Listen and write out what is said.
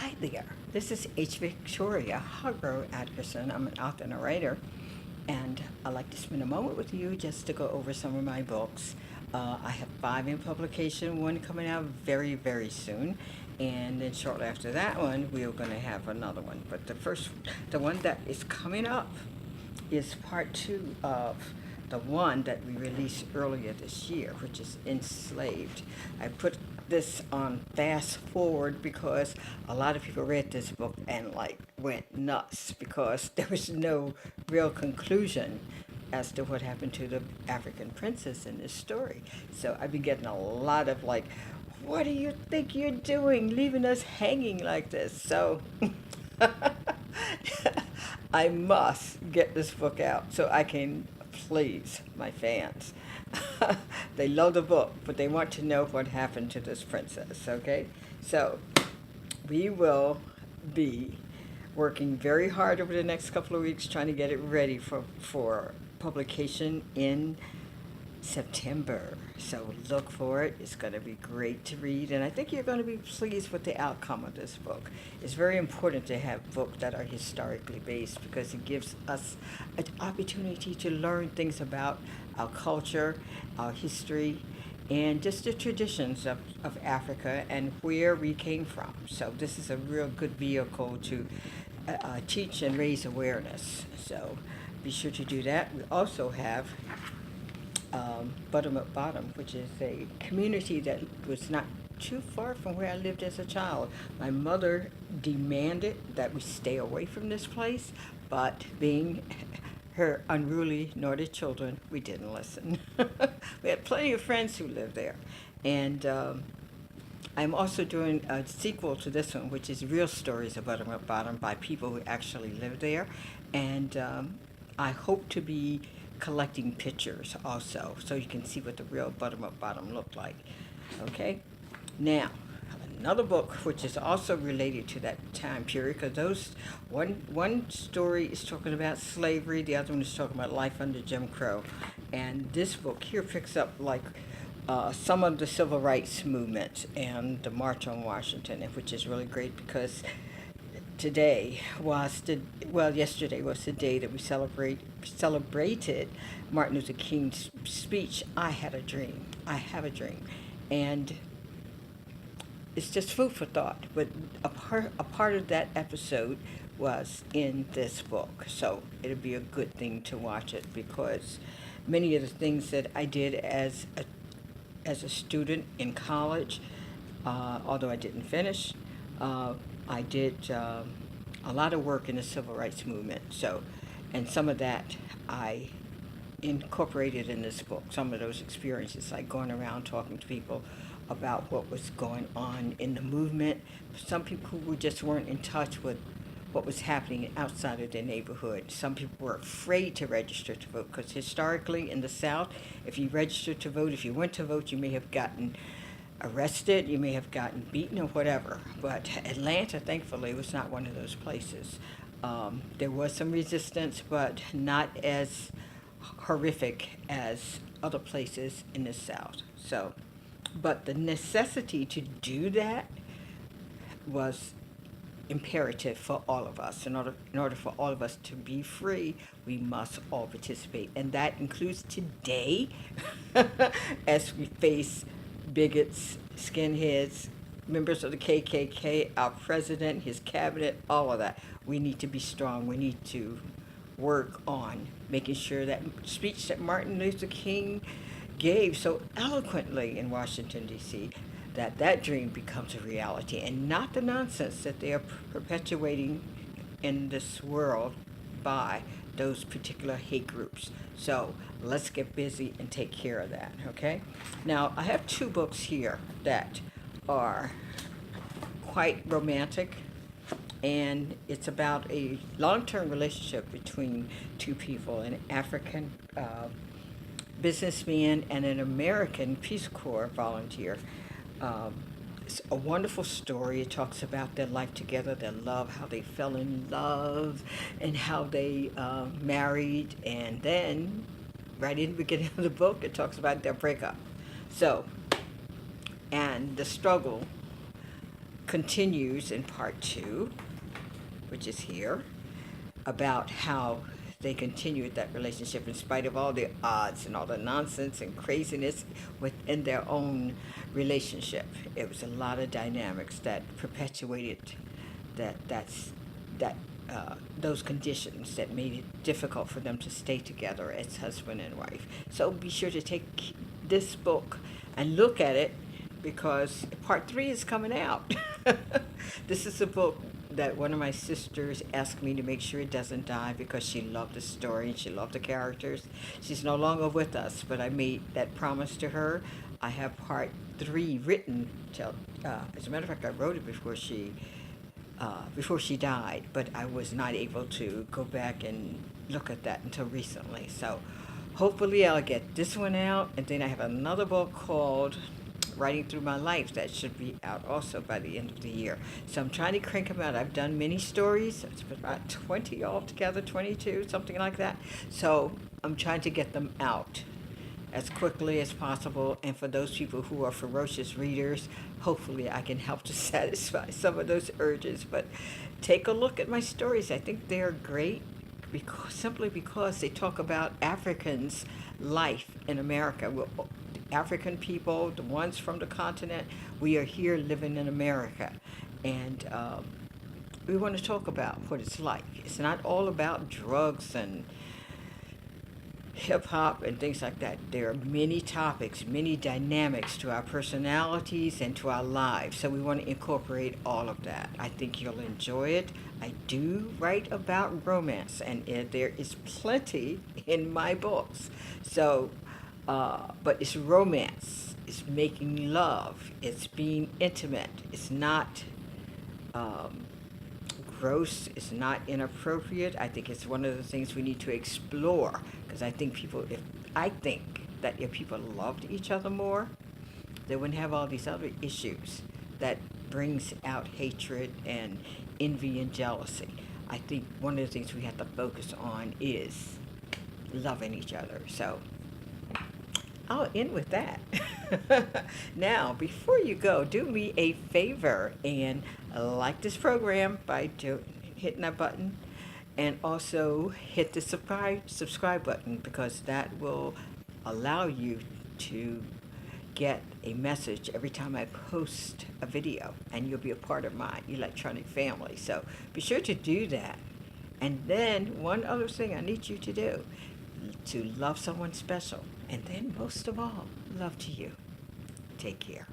Hi there. This is H. Victoria Hargro Atkerson. I'm an author and a writer, and I'd like to spend a moment with you just to go over some of my books. I have 5 in publication, one coming out very, very soon, and then shortly after that one, we're going to have another one. But the one that is coming up is part 2 of the one that we released earlier this year, which is Enslaved. I put this on fast forward because a lot of people read this book and like went nuts because there was no real conclusion as to what happened to the African princess in this story. So I've been getting a lot of like, what do you think you're doing leaving us hanging like this? So I must get this book out so I can please my fans. They love the book, but they want to know what happened to this princess, okay? So we will be working very hard over the next couple of weeks trying to get it ready for publication in September. So look for it. It's going to be great to read, and I think you're going to be pleased with the outcome of this book. It's very important to have books that are historically based because it gives us an opportunity to learn things about our culture, our history, and just the traditions of Africa and where we came from. So this is a real good vehicle to teach and raise awareness. So be sure to do that. We also have Bottom Up Bottom, which is a community that was not too far from where I lived as a child. My mother demanded that we stay away from this place, but being her unruly, naughty children, we didn't listen. We had plenty of friends who lived there. And I'm also doing a sequel to this one, which is Real Stories of Bottom Up Bottom by people who actually live there. And I hope to be collecting pictures also, so you can see what the real Bottom Up Bottom looked like. Okay? Now, another book which is also related to that time period, because those one story is talking about slavery, the other one is talking about life under Jim Crow, and this book here picks up like some of the civil rights movement and the March on Washington, which is really great because yesterday was the day that we celebrated Martin Luther King's speech, I have a dream. And it's just food for thought. But a part of that episode was in this book. So it'll be a good thing to watch it because many of the things that I did as a student in college, although I didn't finish, I did a lot of work in the civil rights movement. So, and some of that I incorporated in this book. Some of those experiences, like going around talking to people about what was going on in the movement. Some people who just weren't in touch with what was happening outside of their neighborhood. Some people were afraid to register to vote because historically in the South, if you registered to vote, if you went to vote, you may have gotten arrested, you may have gotten beaten or whatever. But Atlanta, thankfully, was not one of those places. There was some resistance, but not as horrific as other places in the South. So, but the necessity to do that was imperative for all of us. In order for all of us to be free, we must all participate. And that includes today as we face bigots, skinheads, members of the KKK, our president, his cabinet, all of that. We need to be strong. We need to work on making sure that speech that Martin Luther King gave so eloquently in Washington, D.C., that dream becomes a reality and not the nonsense that they are perpetuating in this world by those particular hate groups. So let's get busy and take care of that, okay? Now, I have 2 books here that are quite romantic, and it's about a long-term relationship between 2 people, an African businessman and an American Peace Corps volunteer. It's a wonderful story. It talks about their life together, their love, how they fell in love, and how they married. And then, right in the beginning of the book, it talks about their breakup. So, and the struggle continues in part 2, which is here, about how they continued that relationship in spite of all the odds and all the nonsense and craziness within their own relationship. It was a lot of dynamics that perpetuated that those conditions that made it difficult for them to stay together as husband and wife. So be sure to take this book and look at it, because part 3 is coming out. This is a book that one of my sisters asked me to make sure it doesn't die, because she loved the story and she loved the characters. She's no longer with us, but I made that promise to her. I have part 3 written. As a matter of fact, I wrote it before she died, but I was not able to go back and look at that until recently. So hopefully I'll get this one out, and then I have another book called Writing Through My Life that should be out also by the end of the year. So I'm trying to crank them out. I've done many stories. It's been about 20 altogether, 22, something like that. So I'm trying to get them out as quickly as possible. And for those people who are ferocious readers, hopefully I can help to satisfy some of those urges. But take a look at my stories. I think they're great, simply because they talk about Africans' life in America. African people, the ones from the continent, we are here living in America. And we want to talk about what it's like. It's not all about drugs and hip-hop and things like that. There are many topics, many dynamics to our personalities and to our lives. So we want to incorporate all of that. I think you'll enjoy it. I do write about romance, and there is plenty in my books. So but it's romance, it's making love, it's being intimate, it's not gross, it's not inappropriate. I think it's one of the things we need to explore, because I think that if people loved each other more, they wouldn't have all these other issues that brings out hatred and envy and jealousy. I think one of the things we have to focus on is loving each other. So I'll end with that. Now, before you go, do me a favor and like this program by hitting that button, and also hit the subscribe button, because that will allow you to get a message every time I post a video, and you'll be a part of my electronic family. So be sure to do that. And then one other thing I need you to do, to love someone special, and then most of all, love to you. Take care.